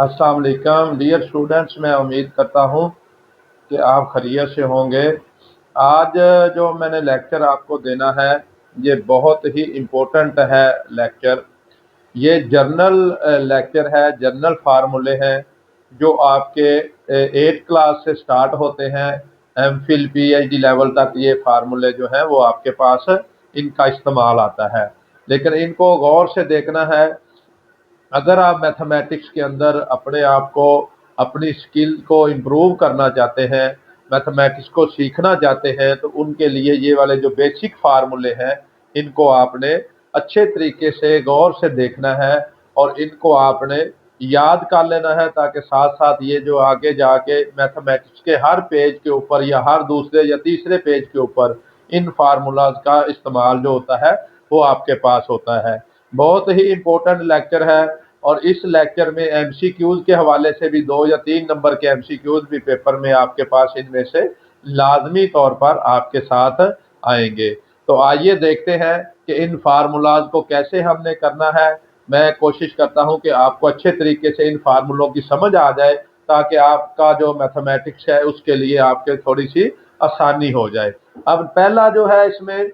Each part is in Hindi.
अस्सलाम वालेकुम डियर स्टूडेंट्स, मैं उम्मीद करता हूँ कि आप खैरियत से होंगे। आज जो मैंने लेक्चर आपको देना है ये बहुत ही इम्पोर्टेंट है लेक्चर। ये जर्नल लेक्चर है, जर्नल फार्मूले हैं जो आपके 8 क्लास से स्टार्ट होते हैं। एमफिल पीएचडी लेवल तक ये फार्मूले जो हैं वो आपके पास इनका इस्तेमाल आता है, लेकिन इनको गौर से देखना है। अगर आप मैथमेटिक्स के अंदर अपने आप को, अपनी स्किल को इम्प्रूव करना चाहते हैं, मैथमेटिक्स को सीखना चाहते हैं, तो उनके लिए ये वाले जो बेसिक फार्मूले हैं इनको आपने अच्छे तरीके से गौर से देखना है और इनको आपने याद कर लेना है, ताकि साथ साथ ये जो आगे जाके मैथमेटिक्स के हर पेज के ऊपर या हर दूसरे या तीसरे पेज के ऊपर इन फार्मूलाज का इस्तेमाल जो होता है वो आपके पास होता है। बहुत ही इम्पोर्टेंट लेक्चर है और इस लेक्चर में एमसीक्यूज के हवाले से भी 2 या 3 नंबर के एमसीक्यूज भी पेपर में आपके पास इनमें से लाजमी तौर पर आपके साथ आएंगे। तो आइए देखते हैं कि इन फार्मूलाज को कैसे हमने करना है। मैं कोशिश करता हूं कि आपको अच्छे तरीके से इन फार्मूलों की समझ आ जाए, ताकि आपका जो मैथमेटिक्स है उसके लिए आपके थोड़ी सी आसानी हो जाए। अब पहला जो है इसमें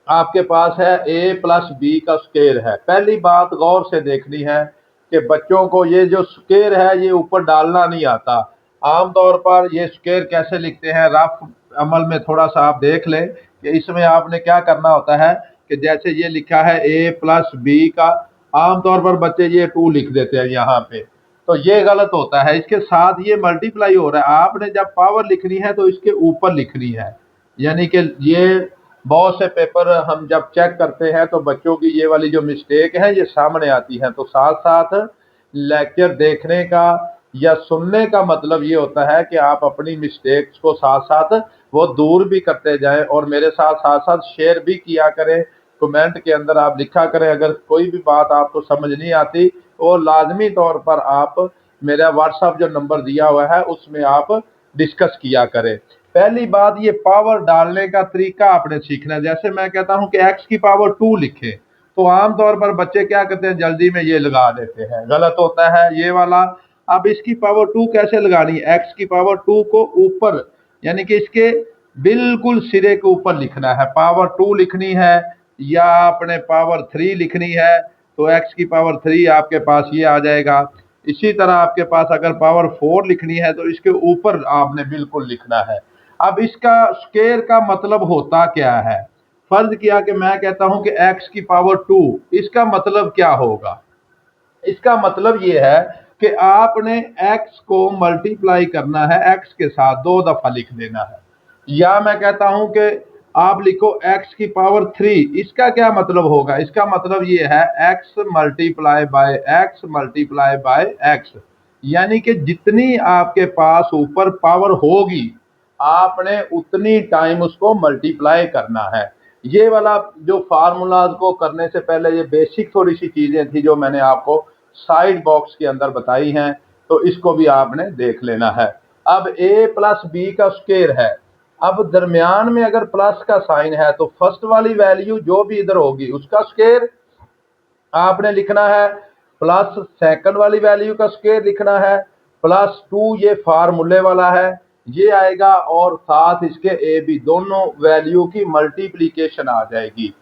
आपके पास है a प्लस बी का स्क्वायर है। पहली बात गौर से देखनी है कि बच्चों को ये जो स्क्वायर है ये ऊपर डालना नहीं आता। आमतौर पर ये स्क्वायर कैसे लिखते हैं, रफ अमल में थोड़ा सा आप देख लें कि इसमें आपने क्या करना होता है कि जैसे ये लिखा है a प्लस बी का, आमतौर पर बच्चे ये 2 लिख देते हैं यहाँ पे, तो ये गलत होता है। इसके साथ ये मल्टीप्लाई हो रहा है, आपने जब पावर लिखनी है तो इसके ऊपर लिखनी है। यानी कि ये बहुत से पेपर हम जब चेक करते हैं तो बच्चों की ये वाली जो मिस्टेक है ये सामने आती है। तो साथ साथ लेक्चर देखने का या सुनने का मतलब ये होता है कि आप अपनी मिस्टेक्स को साथ साथ वो दूर भी करते जाएं और मेरे साथ साथ साथ शेयर भी किया करें। कमेंट के अंदर आप लिखा करें, अगर कोई भी बात आपको समझ नहीं आती तो लाजमी तौर पर आप मेरा व्हाट्सएप जो नंबर दिया हुआ है उसमें आप डिस्कस किया करें। पहली बात, ये पावर डालने का तरीका आपने सीखना है। जैसे मैं कहता हूं कि x की पावर 2 लिखे, तो आमतौर पर बच्चे क्या करते हैं, जल्दी में ये लगा देते हैं, गलत होता है ये वाला। अब इसकी पावर 2 कैसे लगानी है, x की पावर 2 को ऊपर, यानी कि इसके बिल्कुल सिरे के ऊपर लिखना है। पावर 2 लिखनी है या आपने पावर 3 लिखनी है तो x की पावर 3 आपके पास ये आ जाएगा। इसी तरह आपके पास अगर पावर 4 लिखनी है तो इसके ऊपर आपने बिल्कुल लिखना है। अब इसका स्क्वायर का मतलब होता क्या है, फर्ज किया कि मैं कहता हूं कि x की पावर 2, इसका मतलब क्या होगा। इसका मतलब ये है कि आपने x को मल्टीप्लाई करना है, x के साथ 2 दफा लिख देना है। या मैं कहता हूं कि आप लिखो x की पावर 3, इसका क्या मतलब होगा, इसका मतलब ये है x multiply by x multiply by x। यानी कि जितनी आपके पास ऊपर पावर होगी आपने उतनी टाइम उसको मल्टीप्लाई करना है। ये वाला जो फार्मूलाज को करने से पहले ये बेसिक थोड़ी सी चीजें थी जो मैंने आपको साइड बॉक्स के अंदर बताई हैं, तो इसको भी आपने देख लेना है। अब a प्लस बी का स्क्वायर है, अब दरमियान में अगर प्लस का साइन है तो फर्स्ट वाली वैल्यू जो भी इधर होगी उसका स्क्वायर आपने लिखना है, प्लस सेकंड वाली वैल्यू का स्क्वायर लिखना है, प्लस 2 ये फार्मूले वाला है ये आएगा, और साथ इसके ए बी दोनों वैल्यू की मल्टीप्लीकेशन आ जाएगी।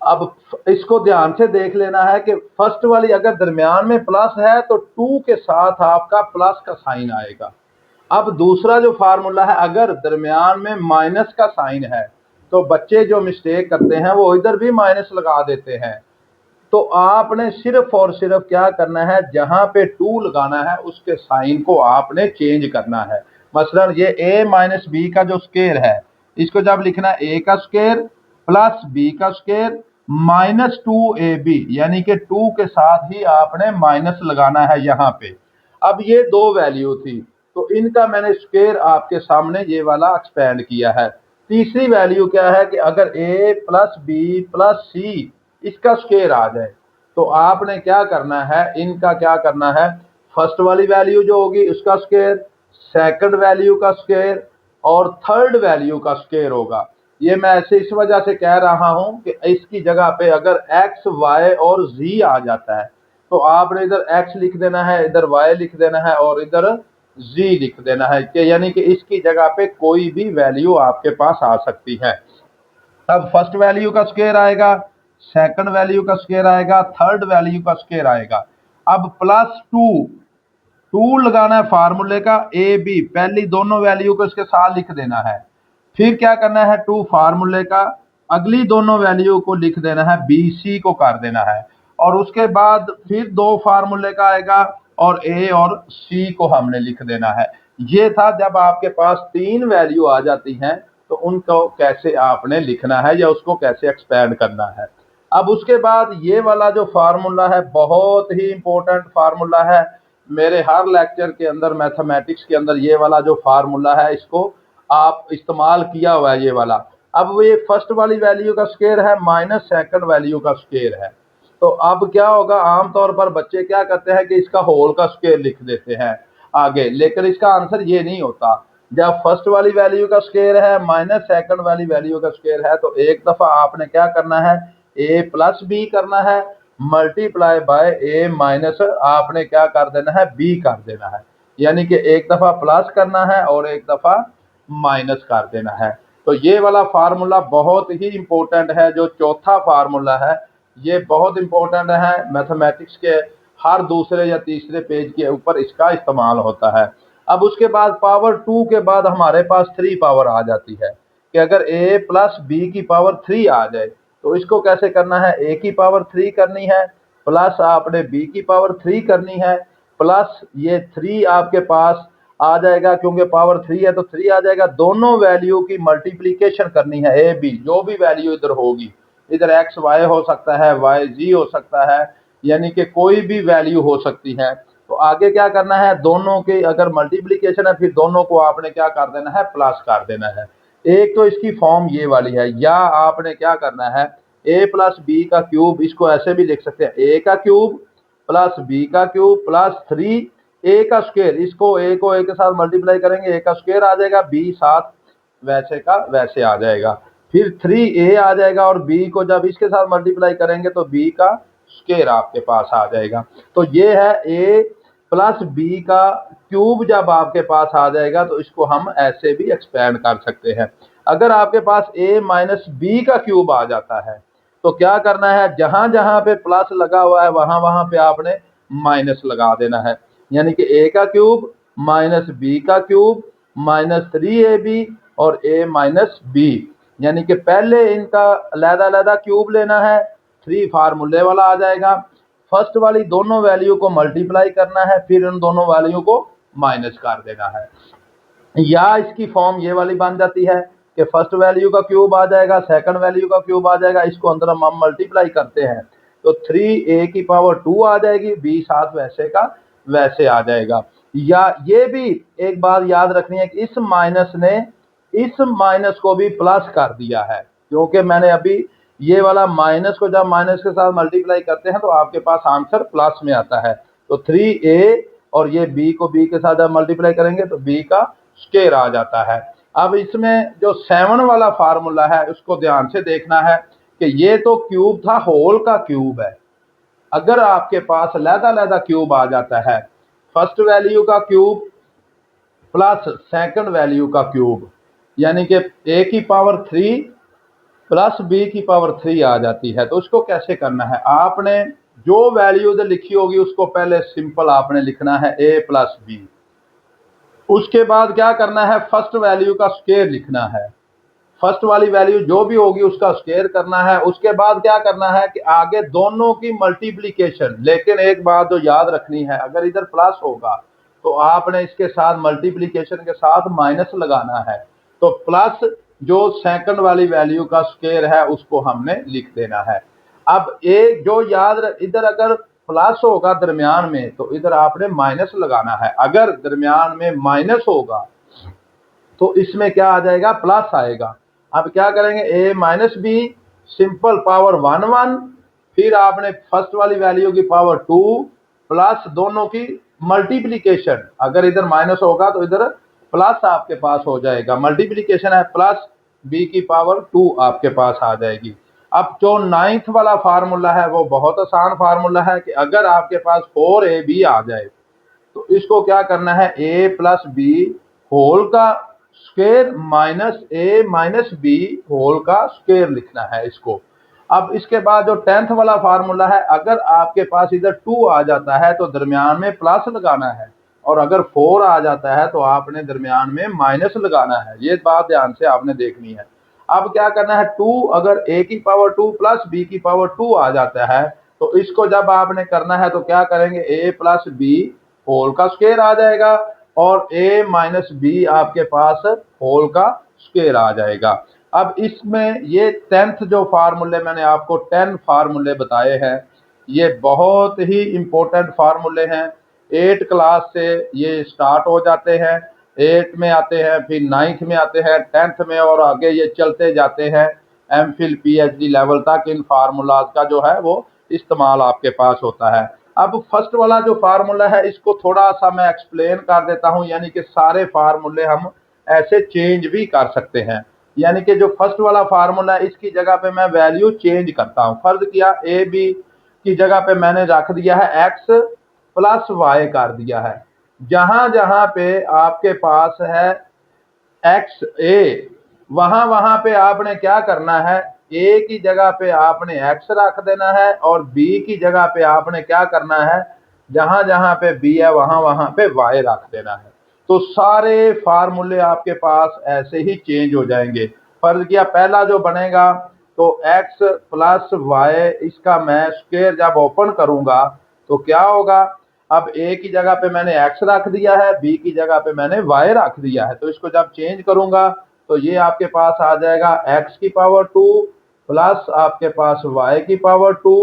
अब इसको ध्यान से देख लेना है कि फर्स्ट वाली अगर दरमियान में प्लस है तो 2 के साथ आपका प्लस का साइन आएगा। अब दूसरा जो फार्मूला है, अगर दरमियान में माइनस का साइन है तो बच्चे जो मिस्टेक करते हैं वो इधर भी माइनस लगा देते हैं। तो आपने सिर्फ और सिर्फ क्या करना है, जहां पे 2 लगाना है उसके साइन को आपने चेंज करना है। मसलन ये a माइनस बी का जो स्क्वायर है, इसको जब लिखना है a का स्क्वायर प्लस b का स्क्वायर माइनस 2ab, यानी कि 2 के साथ ही आपने माइनस लगाना है यहाँ पे। अब ये 2 वैल्यू थी तो इनका मैंने स्क्वायर आपके सामने ये वाला एक्सपेंड किया है। तीसरी वैल्यू क्या है कि अगर a प्लस बी प्लस सी इसका स्क्वायर आ जाए तो आपने क्या करना है, इनका क्या करना है, फर्स्ट वाली वैल्यू जो होगी उसका स्क्वायर, सेकंड वैल्यू का स्क्वायर और थर्ड वैल्यू का स्क्वायर होगा। ये मैं ऐसे इस वजह से कह रहा हूं कि इसकी जगह पे अगर x y और z आ जाता है तो आपने इधर x लिख देना है, इधर y लिख देना है और इधर z लिख देना है कि यानी कि इसकी जगह पे कोई भी वैल्यू आपके पास आ सकती है। अब फर्स्ट वैल्यू का स्क्वायर आएगा, सेकंड वैल्यू का स्क्वायर आएगा, थर्ड वैल्यू का स्क्वायर आएगा। अब टू लगाना है फार्मूले का ए बी, पहली दोनों वैल्यू को इसके साथ लिख देना है। फिर क्या करना है, टू फार्मूले का अगली दोनों वैल्यू को लिख देना है, बी सी को कर देना है। और उसके बाद फिर दो फार्मूले का आएगा और ए और सी को हमने लिख देना है। ये था जब आपके पास तीन वैल्यू आ जाती हैं तो उनको कैसे आपने लिखना है या उसको कैसे एक्सपेंड करना है। अब उसके बाद ये वाला जो फार्मूला है बहुत ही इंपॉर्टेंट फार्मूला है। मेरे हर लेक्चर के अंदर मैथमेटिक्स के अंदर ये वाला जो फार्मूला है इसको आप इस्तेमाल किया हुआ है ये वाला। अब ये फर्स्ट वाली वैल्यू का स्क्वायर है माइनस सेकंड वैल्यू का स्क्वायर है। तो अब क्या होगा, आमतौर पर बच्चे क्या करते हैं कि इसका होल का स्क्वायर लिख देते हैं आगे, लेकिन इसका आंसर ये नहीं होता। जब फर्स्ट वाली वैल्यू का स्क्वायर है माइनस सेकंड वाली वैल्यू का स्क्वायर है तो एक दफा आपने क्या करना है, ए प्लस बी करना है मल्टीप्लाई बाय ए माइनस आपने क्या कर देना है, बी कर देना है। यानी कि एक दफा प्लस करना है और एक दफा माइनस कर देना है। तो ये वाला फार्मूला बहुत ही इंपॉर्टेंट है। जो चौथा फार्मूला है ये बहुत इंपॉर्टेंट है, मैथमेटिक्स के हर दूसरे या तीसरे पेज के ऊपर इसका इस्तेमाल होता है। अब उसके बाद पावर 2 के बाद हमारे पास 3 पावर आ जाती है कि अगर a प्लस बी की पावर 3 आ जाए तो इसको कैसे करना है, a की पावर 3 करनी है प्लस आपने b की पावर 3 करनी है प्लस ये 3 आपके पास आ जाएगा, क्योंकि पावर 3 है तो 3 आ जाएगा। दोनों वैल्यू की मल्टीप्लीकेशन करनी है, a b जो भी वैल्यू इधर होगी, इधर x y हो सकता है, y z हो सकता है, यानी कि कोई भी वैल्यू हो सकती है। तो आगे क्या करना है, दोनों के अगर मल्टीप्लीकेशन है फिर दोनों को आपने क्या कर देना है, प्लस कर देना है। एक तो इसकी फॉर्म ये वाली है, या आपने क्या करना है, a प्लस बी का क्यूब, इसको ऐसे भी लिख सकते हैं a का क्यूब प्लस बी का क्यूब प्लस 3 a का स्क्वायर। इसको a को a के साथ मल्टीप्लाई करेंगे, a का स्क्वायर आ जाएगा, b साथ वैसे का वैसे आ जाएगा। फिर 3a आ जाएगा और b को जब इसके साथ मल्टीप्लाई करेंगे तो b का स्क्वायर आपके पास आ जाएगा। तो ये है a प्लस बी का क्यूब जब आपके पास आ जाएगा तो इसको हम ऐसे भी एक्सपेंड कर सकते हैं। अगर आपके पास a माइनस बी का क्यूब आ जाता है तो क्या करना है, जहां जहां पे प्लस लगा हुआ है वहां वहां पे आपने माइनस लगा देना है। यानी कि a का क्यूब माइनस बी का क्यूब माइनस 3ab और a माइनस बी, यानी कि पहले इनका अलग-अलग क्यूब लेना है, 3 फार्मूले वाला आ जाएगा। फर्स्ट वाली दोनों वैल्यू को मल्टीप्लाई करना है, फिर उन दोनों वैल्यू को माइनस कर देना है। या इसकी फॉर्म ये वाली बन जाती है कि फर्स्ट वैल्यू का क्यूब आ जाएगा, सेकंड वैल्यू का क्यूब आ जाएगा, इसको अंदर हम मल्टीप्लाई करते हैं तो 3a की पावर 2 आ जाएगी, b साथ वैसे का वैसे आ जाएगा। या ये भी एक बात याद रखनी है कि इस माइनस ने इस माइनस को भी प्लस कर दिया है, क्योंकि मैंने अभी ये वाला माइनस को जब माइनस के साथ मल्टीप्लाई करते हैं तो आपके पास आंसर प्लस में आता है। तो 3a और ये b को b के साथ जब मल्टीप्लाई करेंगे तो b का स्क्वायर आ जाता है। अब इसमें जो 7 वाला फार्मूला है उसको ध्यान से देखना है कि ये तो क्यूब था, होल का क्यूब है। अगर आपके पास अलग-अलग क्यूब आ जाता है, फर्स्ट वैल्यू का क्यूब प्लस सेकंड वैल्यू का क्यूब, यानी कि a की पावर 3 प्लस b की पावर 3 आ जाती है, तो उसको कैसे करना है, आपने जो वैल्यू इधर लिखी होगी उसको पहले सिंपल आपने लिखना है a प्लस बी। उसके बाद क्या करना है, फर्स्ट वैल्यू का स्क्वायर लिखना है, फर्स्ट वाली वैल्यू जो भी होगी उसका स्क्वायर करना है। उसके बाद क्या करना है कि आगे दोनों की मल्टीप्लीकेशन, लेकिन एक बात जो याद रखनी है, अगर इधर प्लस होगा तो आपने इसके साथ मल्टीप्लीकेशन के साथ माइनस लगाना है। तो प्लस जो सेकंड वाली वैल्यू का स्क्वायर है उसको हमने लिख देना है। अब एक जो याद इधर अगर प्लस होगा दरमियान में तो इधर आपने माइनस लगाना है, अगर दरमियान में माइनस होगा तो इसमें क्या आ जाएगा, प्लस आएगा। अब क्या करेंगे, a minus b simple power 1 1, फिर आपने फर्स्ट वाली वैल्यू की पावर 2 प्लस दोनों की मल्टीप्लीकेशन, अगर इधर माइनस होगा तो इधर प्लस आपके पास हो जाएगा, मल्टीप्लीकेशन है प्लस b की पावर 2 आपके पास आ जाएगी। अब जो 9th वाला फार्मूला है वो बहुत आसान फार्मूला है कि अगर आपके पास 4ab आ जाए तो इसको क्या करना है, a प्लस बी होल का square minus a minus b whole का स्क्वायर लिखना है इसको। अब इसके बाद जो 10th वाला फार्मूला है, अगर आपके पास इधर 2 आ जाता है तो दरमियान में प्लस लगाना है, और अगर 4 आ जाता है तो आपने दरमियान में माइनस लगाना है। ये बात ध्यान से आपने देखनी है। अब क्या करना है, 2 अगर a की पावर 2 प्लस b की पावर 2 आ जाता है तो इसको जब आपने करना है तो क्या करेंगे, a प्लस बी होल का स्क्वायर आ जाएगा और a माइनस बी आपके पास होल का स्क्वायर आ जाएगा। अब इसमें ये 10th जो फार्मूले मैंने आपको 10 फार्मूले बताए हैं, ये बहुत ही इंपॉर्टेंट फार्मूले हैं। 8 क्लास से ये स्टार्ट हो जाते हैं, 8 में आते हैं, फिर 9th में आते हैं, 10th में, और आगे ये चलते जाते हैं एमफिल पीएचडी लेवल तक। इन फार्मूलाज का जो है वो इस्तेमाल आपके पास होता है। अब फर्स्ट वाला जो फार्मूला है इसको थोड़ा सा मैं एक्सप्लेन कर देता हूं, यानी कि सारे फार्मूले हम ऐसे चेंज भी कर सकते हैं। यानी कि जो फर्स्ट वाला फार्मूला है इसकी जगह पे मैं वैल्यू चेंज करता हूं। फर्ज किया ए बी की जगह पे मैंने रख दिया है एक्स प्लस वाई कर दिया है। जहां जहां पे आपके पास है एक्स ए, वहां वहां पे आपने क्या करना है, ए की जगह पे आपने एक्स रख देना है और बी की जगह पे आपने क्या करना है, जहां जहां पे बी है वहां वहां पे वाई रख देना है। तो सारे फार्मूले आपके पास ऐसे ही चेंज हो जाएंगे। फर्ज किया पहला जो बनेगा तो एक्स प्लस वाई, इसका मैं स्क्वायर जब ओपन करूंगा तो क्या होगा, अब a की जगह पे मैंने x रख दिया है, b की जगह पे मैंने y रख दिया है, तो इसको जब चेंज करूंगा तो ये आपके पास आ जाएगा x की पावर 2 प्लस आपके पास y की पावर 2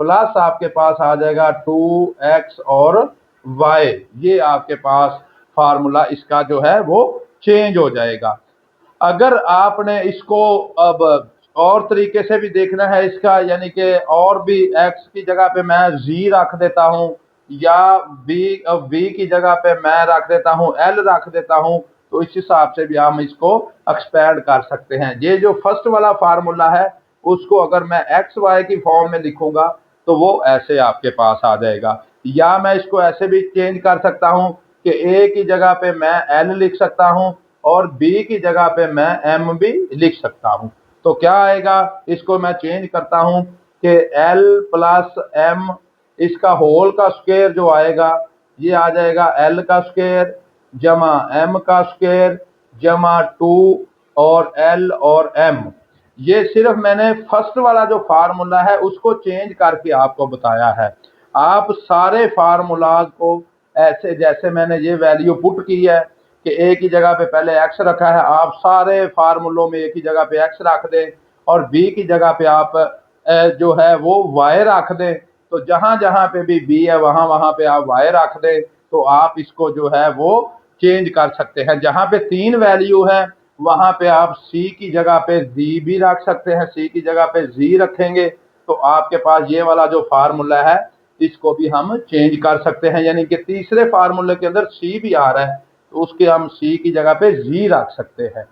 प्लस आपके पास आ जाएगा 2x और y। ये आपके पास फार्मूला इसका जो है वो चेंज हो जाएगा। अगर आपने इसको अब और तरीके से भी देखना है इसका, यानी कि और भी x की जगह पे मैं z रख देता हूं या b की जगह पे मैं रख देता हूं l रख देता हूं, तो इस हिसाब से भी हम इसको एक्सपैंड कर सकते हैं। ये जो फर्स्ट वाला फार्मूला है उसको अगर मैं एक्स वाई की फॉर्म में लिखूंगा तो वो ऐसे आपके पास आ जाएगा, या मैं इसको ऐसे भी चेंज कर सकता हूं कि a की जगह पे मैं l लिख सकता हूं और b की जगह पे मैं m भी लिख सकता हूं। तो क्या आएगा, इसको मैं चेंज करता हूं कि l प्लस m, इसका होल का स्क्वायर जो आएगा ये आ जाएगा l का स्क्वायर जमा m का स्क्वायर जमा 2 और l और m। ये सिर्फ मैंने फर्स्ट वाला जो फार्मूला है उसको चेंज करके आपको बताया है। आप सारे फार्मूलाज को ऐसे, जैसे मैंने ये वैल्यू पुट की है कि ए की जगह पे पहले एक्स रखा है, आप सारे फार्मूलों में ए की जगह पे एक्स रख दें और बी की जगह पे आप जो है वो वाई रख दें। तो जहां जहां पे भी बी है वहां वहां पे आप वाई रख दें, तो आप इसको जो है वो चेंज कर सकते हैं। जहां पे 3 वैल्यू है वहां पे आप सी की जगह पे जी भी रख सकते हैं, सी की जगह पे जी रखेंगे तो आपके पास ये वाला जो फार्मूला है इसको भी हम चेंज कर सकते हैं। यानी कि तीसरे फार्मूले के अंदर सी भी आ रहा है तो उसके हम सी की जगह पे जी रख सकते हैं।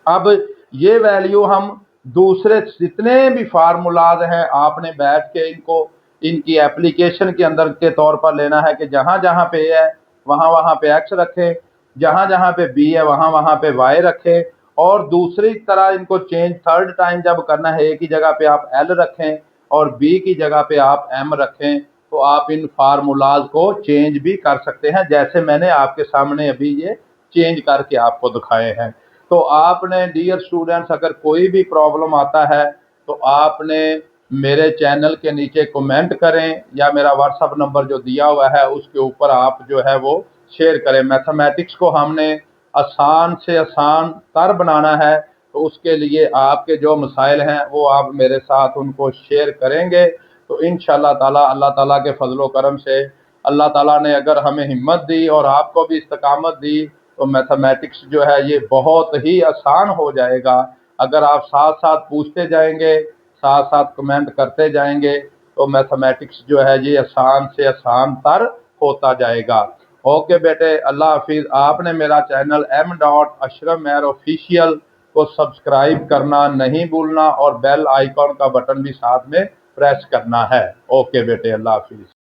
अब ये वैल्यू हम दूसरे जितने भी फार्मूलाज हैं आपने बैठ के इनको इनकी एप्लीकेशन के अंदर के तौर पर लेना है कि जहां जहां पे है वहां वहां पे एक्स रखें, जहां जहां पे बी है वहां वहां पे वाई रखें, और दूसरी तरह इनको चेंज थर्ड टाइम जब करना है ए की जगह पे आप एल रखें और बी की जगह पे आप एम रखें, तो आप इन फार्मूलाज को चेंज भी कर सकते हैं जैसे मैंने आपके सामने अभी ये चेंज करके आपको दिखाए हैं। तो आपने डियर स्टूडेंट्स अगर कोई भी प्रॉब्लम आता है तो आपने मेरे चैनल के नीचे कमेंट करें या मेरा व्हाट्सएप नंबर जो दिया हुआ है उसके ऊपर आप जो है वो शेयर करें। मैथमेटिक्स को हमने आसान से आसान तर बनाना है, तो उसके लिए आपके जो मसाइल हैं वो आप मेरे साथ उनको शेयर करेंगे तो इंशाअल्लाह ताला अल्लाह ताला के फजलो करम से अल्लाह ताला ने अगर हमें हिम्मत दी और आपको भी इस्तकामत दी तो मैथमेटिक्स जो है ये बहुत ही आसान हो जाएगा। अगर आप साथ साथ पूछते जाएंगे, साथ साथ कमेंट करते जाएंगे तो मैथमेटिक्स जो है ये आसान से आसान तर होता जाएगा। ओके बेटे, अल्लाह हाफिज़। आपने मेरा चैनल M.Ashraf Mehr ऑफिशियल को सब्सक्राइब करना नहीं भूलना और बेल आइकॉन का बटन भी साथ में प्रेस करना है। ओके बेटे, अल्लाह हाफिज।